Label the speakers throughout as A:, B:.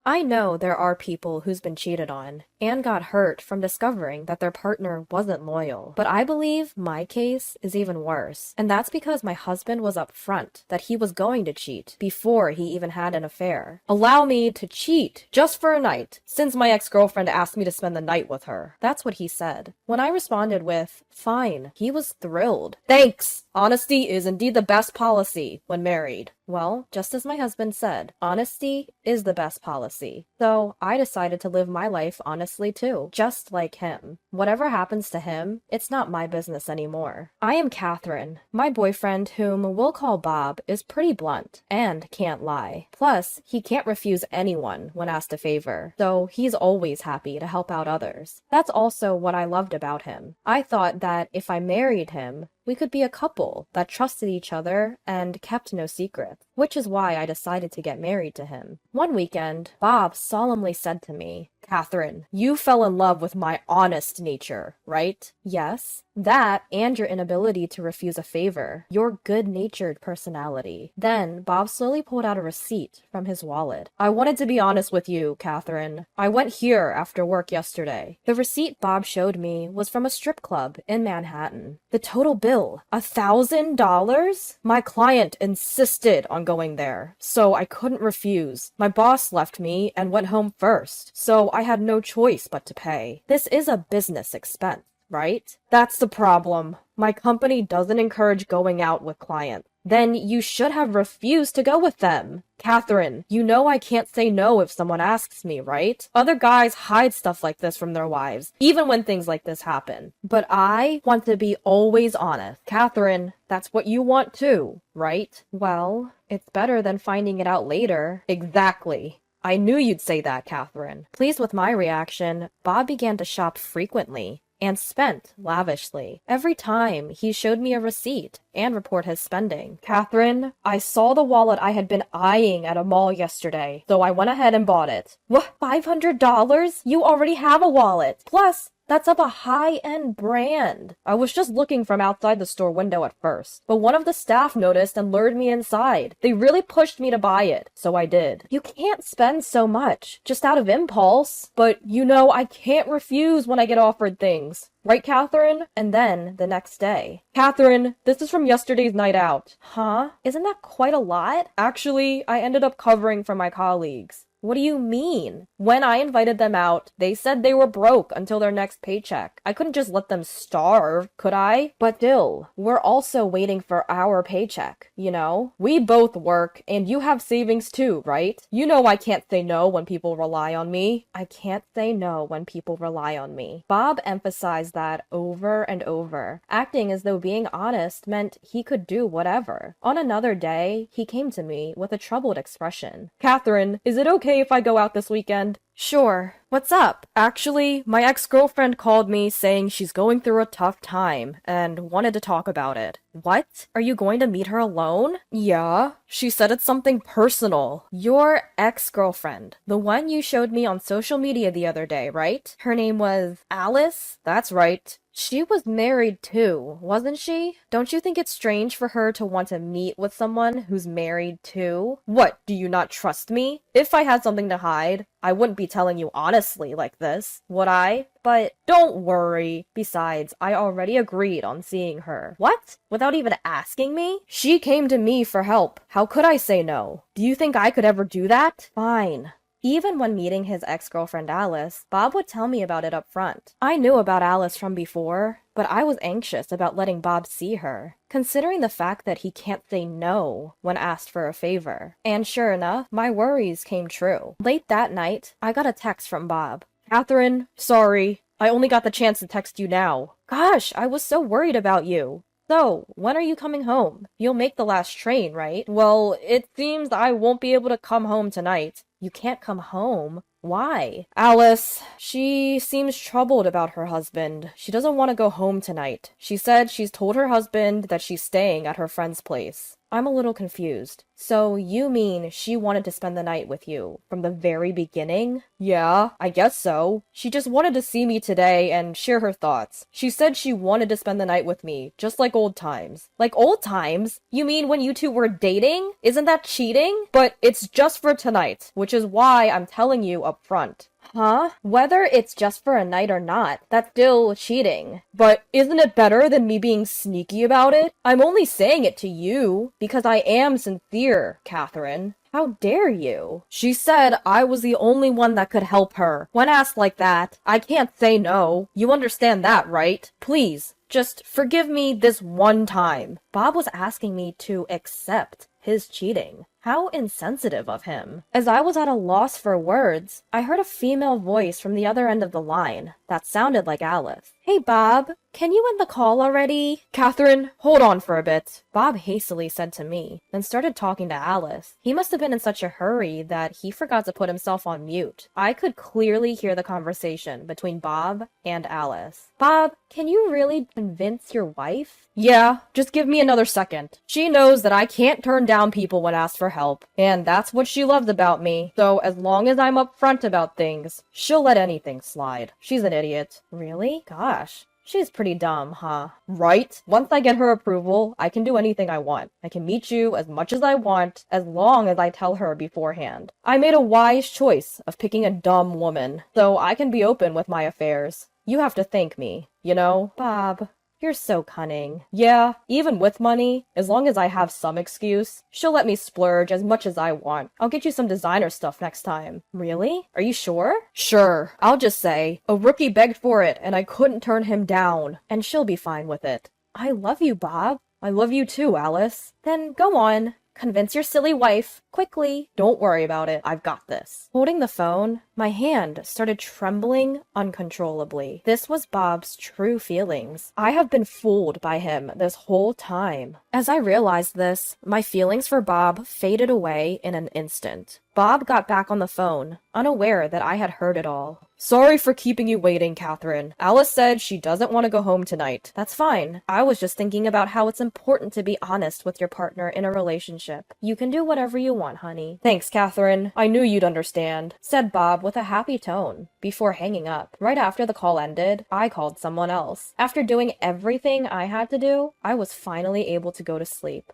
A: I know there are people who's been cheated on and got hurt from discovering that their partner wasn't loyal. But I believe my case is even worse. And that's because my husband was upfront that he was going to cheat before he even had an affair. Allow me to cheat just for a night, since my ex-girlfriend asked me to spend the night with her. That's what he said. When I responded with, fine, he was thrilled. Thanks! Honesty is indeed the best policy when married. Well, just as my husband said, honesty is the best policy. So I decided to live my life honestly too, just like him. Whatever happens to him, it's not my business anymore. I am Catherine. My boyfriend, whom we'll call Bob, is pretty blunt and can't lie. Plus, he can't refuse anyone when asked a favor, so he's always happy to help out others. That's also what I loved about him. I thought that if I married him, we could be a couple that trusted each other and kept no secrets, which is why I decided to get married to him. One weekend, Bob solemnly said to me, Catherine, you fell in love with my honest nature, right? Yes. That and your inability to refuse a favor, your good-natured personality. Then Bob slowly pulled out a receipt from his wallet. I wanted to be honest with you, Catherine. I went here after work yesterday. The receipt Bob showed me was from a strip club in Manhattan. The total bill, $1,000? My client insisted on going there, so I couldn't refuse. My boss left me and went home first, so I had no choice but to pay. This is a business expense, right? That's the problem. My company doesn't encourage going out with clients. Then you should have refused to go with them. Catherine, you know I can't say no if someone asks me, right? Other guys hide stuff like this from their wives, even when things like this happen. But I want to be always honest. Catherine, that's what you want too, right? Well, it's better than finding it out later. Exactly. I knew you'd say that, Catherine. Pleased with my reaction, Bob began to shop frequently and spent lavishly. Every time he showed me a receipt and report his spending. Catherine, I saw the wallet I had been eyeing at a mall yesterday, so I went ahead and bought it. What? $500? You already have a wallet. Plus, that's of a high-end brand. I was just looking from outside the store window at first, but one of the staff noticed and lured me inside. They really pushed me to buy it, so I did. You can't spend so much, just out of impulse. But, you know, I can't refuse when I get offered things. Right, Catherine? And then, the next day. Catherine, this is from yesterday's night out. Huh? Isn't that quite a lot? Actually, I ended up covering for my colleagues. What do you mean? When I invited them out, they said they were broke until their next paycheck. I couldn't just let them starve, could I? But still, we're also waiting for our paycheck, you know? We both work, and you have savings too, right? You know I can't say no when people rely on me. I can't say no when people rely on me. Bob emphasized that over and over, acting as though being honest meant he could do whatever. On another day, he came to me with a troubled expression. Catherine, is it okay if I go out this weekend? Sure. What's up? Actually, my ex-girlfriend called me saying she's going through a tough time and wanted to talk about it. What? Are you going to meet her alone? Yeah. She said it's something personal. Your ex-girlfriend. The one you showed me on social media the other day, right? Her name was Alice? That's right. She was married too, wasn't she? Don't you think it's strange for her to want to meet with someone who's married too? What, do you not trust me? If I had something to hide, I wouldn't be telling you honestly like this, would I? But don't worry. Besides, I already agreed on seeing her. What? Without even asking me? She came to me for help. How could I say no? Do you think I could ever do that? Fine. Even when meeting his ex-girlfriend Alice, Bob would tell me about it up front. I knew about Alice from before, but I was anxious about letting Bob see her, considering the fact that he can't say no when asked for a favor. And sure enough, my worries came true. Late that night, I got a text from Bob. Catherine, sorry, I only got the chance to text you now. Gosh, I was so worried about you. So, when are you coming home? You'll make the last train, right? Well, it seems I won't be able to come home tonight. You can't come home? Why? Alice, she seems troubled about her husband. She doesn't want to go home tonight. She said she's told her husband that she's staying at her friend's place. I'm a little confused. So you mean she wanted to spend the night with you from the very beginning? Yeah, I guess so. She just wanted to see me today and share her thoughts. She said she wanted to spend the night with me, just like old times. Like old times? You mean when you two were dating? Isn't that cheating? But it's just for tonight, which is why I'm telling you up front. Huh? Whether it's just for a night or not, that's still cheating. But isn't it better than me being sneaky about it? I'm only saying it to you because I am sincere, Catherine. How dare you? She said I was the only one that could help her. When asked like that, I can't say no. You understand that, right? Please, just forgive me this one time. Bob was asking me to accept his cheating. How insensitive of him. As I was at a loss for words, I heard a female voice from the other end of the line that sounded like Alice. Hey, Bob, can you end the call already? Catherine, hold on for a bit. Bob hastily said to me, then started talking to Alice. He must have been in such a hurry that he forgot to put himself on mute. I could clearly hear the conversation between Bob and Alice. Bob, can you really convince your wife? Yeah, just give me another second. She knows that I can't turn down people when asked for help, and that's what she loves about me. So as long as I'm upfront about things, she'll let anything slide. She's an idiot. Really? Gosh. She's pretty dumb, huh? Right? Once I get her approval, I can do anything I want. I can meet you as much as I want, as long as I tell her beforehand. I made a wise choice of picking a dumb woman, so I can be open with my affairs. You have to thank me, you know? Bob, you're so cunning. Yeah, even with money, as long as I have some excuse, she'll let me splurge as much as I want. I'll get you some designer stuff next time. Really? Are you sure? Sure. I'll just say, a rookie begged for it and I couldn't turn him down, and she'll be fine with it. I love you, Bob. I love you too, Alice. Then go on. Convince your silly wife. Quickly. Don't worry about it. I've got this. Holding the phone, my hand started trembling uncontrollably. This was Bob's true feelings. I have been fooled by him this whole time. As I realized this, my feelings for Bob faded away in an instant. Bob got back on the phone, unaware that I had heard it all. Sorry for keeping you waiting, Catherine. Alice said she doesn't want to go home tonight. That's fine. I was just thinking about how it's important to be honest with your partner in a relationship. You can do whatever you want, honey. Thanks, Catherine. I knew you'd understand, said Bob with a happy tone, before hanging up. Right after the call ended, I called someone else. After doing everything I had to do, I was finally able to go to sleep.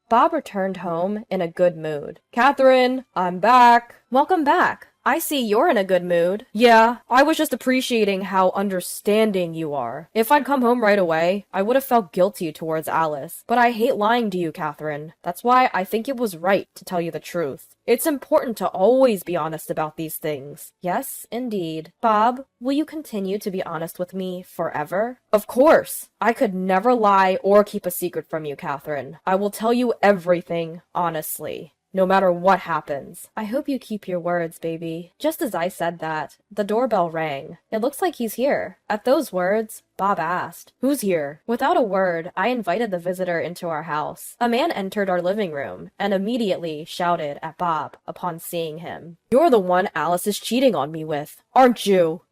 A: Bob returned home in a good mood. Catherine, I'm back. Welcome back. I see you're in a good mood. Yeah, I was just appreciating how understanding you are. If I'd come home right away, I would have felt guilty towards Alice. But I hate lying to you, Catherine. That's why I think it was right to tell you the truth. It's important to always be honest about these things. Yes, indeed. Bob, will you continue to be honest with me forever? Of course. I could never lie or keep a secret from you, Catherine. I will tell you everything honestly. No matter what happens. I hope you keep your words, baby. Just as I said that, the doorbell rang. It looks like he's here. At those words, Bob asked, "Who's here?" Without a word, I invited the visitor into our house. A man entered our living room and immediately shouted at Bob upon seeing him. "You're the one Alice is cheating on me with, aren't you?"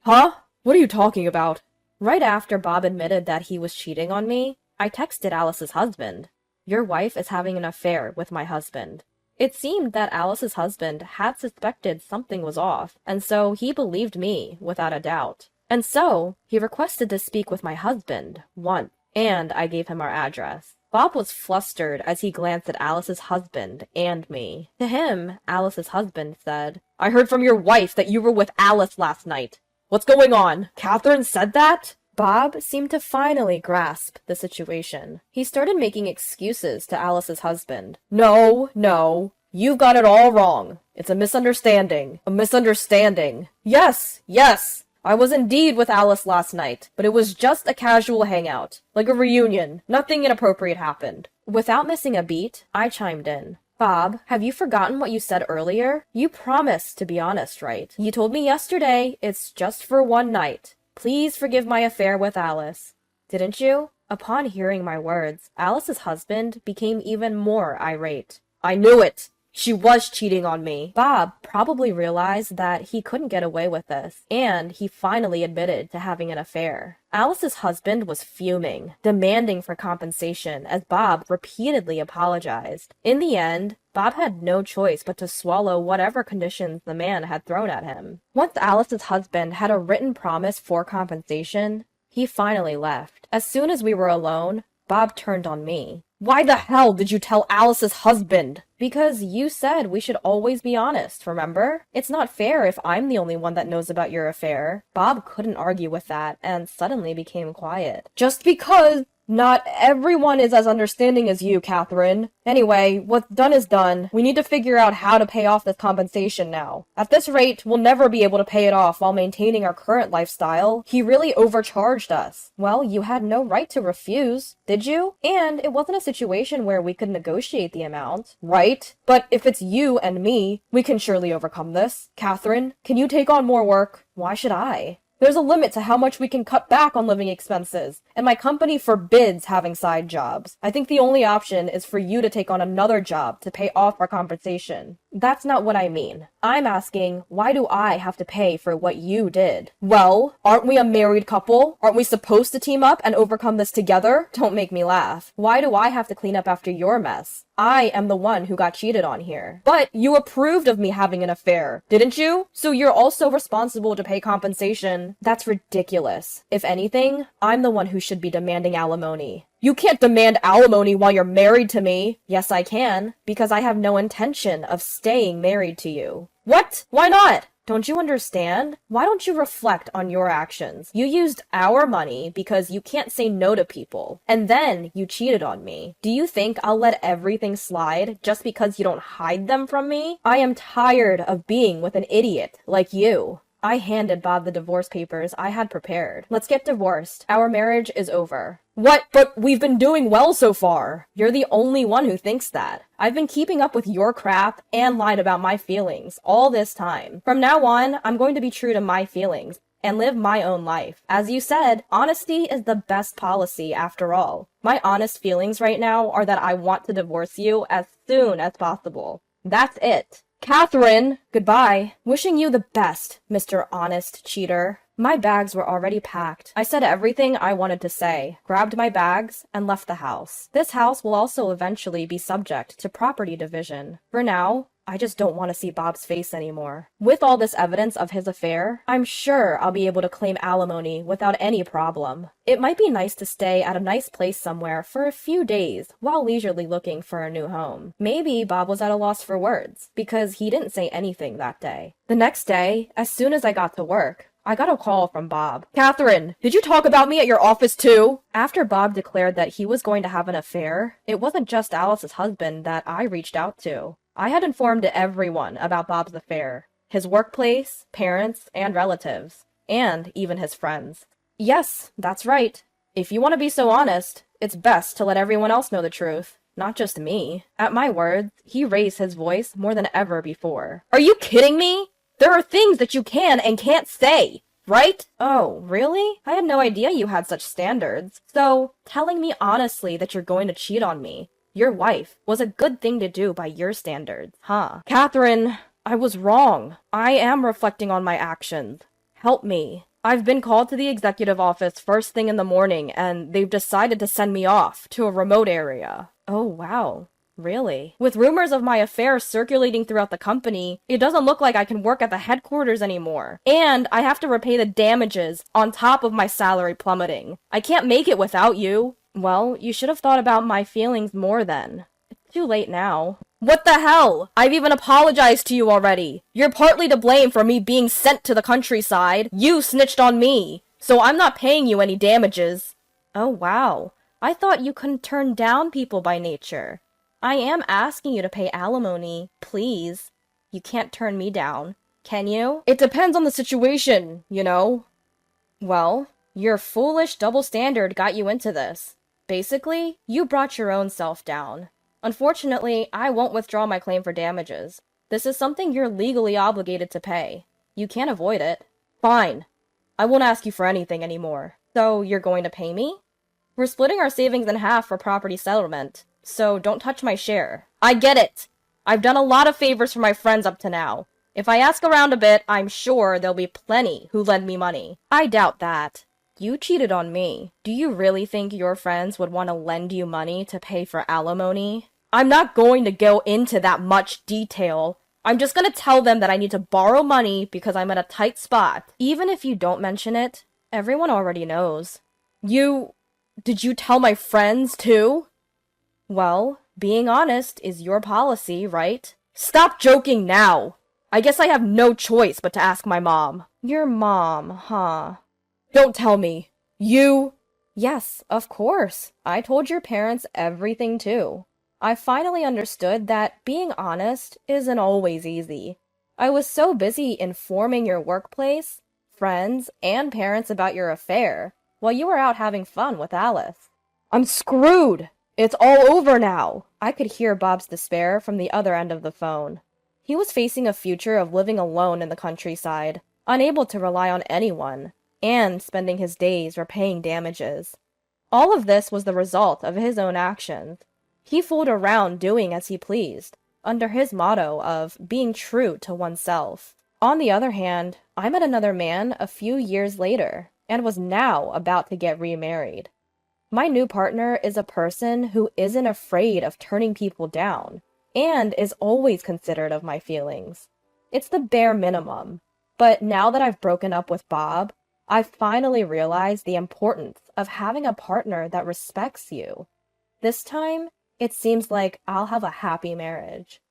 A: Huh? What are you talking about? Right after Bob admitted that he was cheating on me, I texted Alice's husband. Your wife is having an affair with my husband. It seemed that Alice's husband had suspected something was off, and so he believed me without a doubt. And so he requested to speak with my husband once, and I gave him our address. Bob was flustered as he glanced at Alice's husband and me. To him, Alice's husband said, "I heard from your wife that you were with Alice last night. What's going on? Catherine said that?" Bob seemed to finally grasp the situation. He started making excuses to Alice's husband. No, you've got it all wrong. It's a misunderstanding. A misunderstanding. Yes, I was indeed with Alice last night, but it was just a casual hangout, like a reunion. Nothing inappropriate happened. Without missing a beat, I chimed in. Bob, have you forgotten what you said earlier? You promised to be honest, right? You told me yesterday it's just for one night. Please forgive my affair with Alice. Didn't you? Upon hearing my words, Alice's husband became even more irate. I knew it! She was cheating on me. Bob probably realized that he couldn't get away with this, and he finally admitted to having an affair. Alice's husband was fuming, demanding for compensation as Bob repeatedly apologized. In the end, Bob had no choice but to swallow whatever conditions the man had thrown at him. Once Alice's husband had a written promise for compensation, he finally left. As soon as we were alone, Bob turned on me. Why the hell did you tell Alice's husband? Because you said we should always be honest, remember? It's not fair if I'm the only one that knows about your affair. Bob couldn't argue with that and suddenly became quiet. Just because not everyone is as understanding as you, Catherine. Anyway, what's done is done. We need to figure out how to pay off this compensation now. At this rate, we'll never be able to pay it off while maintaining our current lifestyle. He really overcharged us. Well, you had no right to refuse, did you? And it wasn't a situation where we could negotiate the amount, right? But if it's you and me, we can surely overcome this. Catherine, can you take on more work? Why should I? There's a limit to how much we can cut back on living expenses, and my company forbids having side jobs. I think the only option is for you to take on another job to pay off our compensation. That's not what I mean. I'm asking, why do I have to pay for what you did? Well, aren't we a married couple? Aren't we supposed to team up and overcome this together? Don't make me laugh. Why do I have to clean up after your mess? I am the one who got cheated on here. But you approved of me having an affair, didn't you? So you're also responsible to pay compensation. That's ridiculous. If anything, I'm the one who should be demanding alimony. You can't demand alimony while you're married to me. Yes, I can, because I have no intention of staying married to you. What? Why not? Don't you understand? Why don't you reflect on your actions? You used our money because you can't say no to people, and then you cheated on me. Do you think I'll let everything slide just because you don't hide them from me? I am tired of being with an idiot like you. I handed Bob the divorce papers I had prepared. Let's get divorced. Our marriage is over. What? But we've been doing well so far. You're the only one who thinks that. I've been keeping up with your crap and lied about my feelings all this time. From now on, I'm going to be true to my feelings and live my own life. As you said, honesty is the best policy after all. My honest feelings right now are that I want to divorce you as soon as possible. That's it. Catherine, goodbye. Wishing you the best, Mr. Honest Cheater. My bags were already packed. I said everything I wanted to say, grabbed my bags, and left the house. This house will also eventually be subject to property division. For now, I just don't want to see Bob's face anymore. With all this evidence of his affair, I'm sure I'll be able to claim alimony without any problem. It might be nice to stay at a nice place somewhere for a few days while leisurely looking for a new home. Maybe Bob was at a loss for words, because he didn't say anything that day. The next day, as soon as I got to work, I got a call from Bob. Catherine, did you talk about me at your office too? After Bob declared that he was going to have an affair, it wasn't just Alice's husband that I reached out to. I had informed everyone about Bob's affair, his workplace, parents, and relatives, and even his friends. Yes, that's right. If you want to be so honest, it's best to let everyone else know the truth, not just me. At my words, he raised his voice more than ever before. Are you kidding me? There are things that you can and can't say, right? Oh, really? I had no idea you had such standards. So, telling me honestly that you're going to cheat on me, your wife, was a good thing to do by your standards, huh? Catherine, I was wrong. I am reflecting on my actions. Help me. I've been called to the executive office first thing in the morning, and they've decided to send me off to a remote area. Oh, wow. Really? With rumors of my affair circulating throughout the company, it doesn't look like I can work at the headquarters anymore. And I have to repay the damages on top of my salary plummeting. I can't make it without you. Well, you should have thought about my feelings more then. It's too late now. What the hell? I've even apologized to you already. You're partly to blame for me being sent to the countryside. You snitched on me. So I'm not paying you any damages. Oh, wow. I thought you couldn't turn down people by nature. I am asking you to pay alimony, please. You can't turn me down, can you? It depends on the situation, you know. Well, your foolish double standard got you into this. Basically, you brought your own self down. Unfortunately, I won't withdraw my claim for damages. This is something you're legally obligated to pay. You can't avoid it. Fine. I won't ask you for anything anymore. So, you're going to pay me? We're splitting our savings in half for property settlement. So don't touch my share. I get it. I've done a lot of favors for my friends up to now. If I ask around a bit, I'm sure there'll be plenty who lend me money. I doubt that. You cheated on me. Do you really think your friends would want to lend you money to pay for alimony? I'm not going to go into that much detail. I'm just gonna tell them that I need to borrow money because I'm in a tight spot. Even if you don't mention it, everyone already knows. Did you tell my friends too? Well, being honest is your policy, right? Stop joking now! I guess I have no choice but to ask my mom. Your mom, huh? Don't tell me. You... Yes, of course. I told your parents everything too. I finally understood that being honest isn't always easy. I was so busy informing your workplace, friends, and parents about your affair while you were out having fun with Alice. I'm screwed! It's all over now! I could hear Bob's despair from the other end of the phone. He was facing a future of living alone in the countryside, unable to rely on anyone, and spending his days repaying damages. All of this was the result of his own actions. He fooled around doing as he pleased, under his motto of being true to oneself. On the other hand, I met another man a few years later, and was now about to get remarried. My new partner is a person who isn't afraid of turning people down, and is always considerate of my feelings. It's the bare minimum, but now that I've broken up with Bob, I finally realized the importance of having a partner that respects you. This time, it seems like I'll have a happy marriage.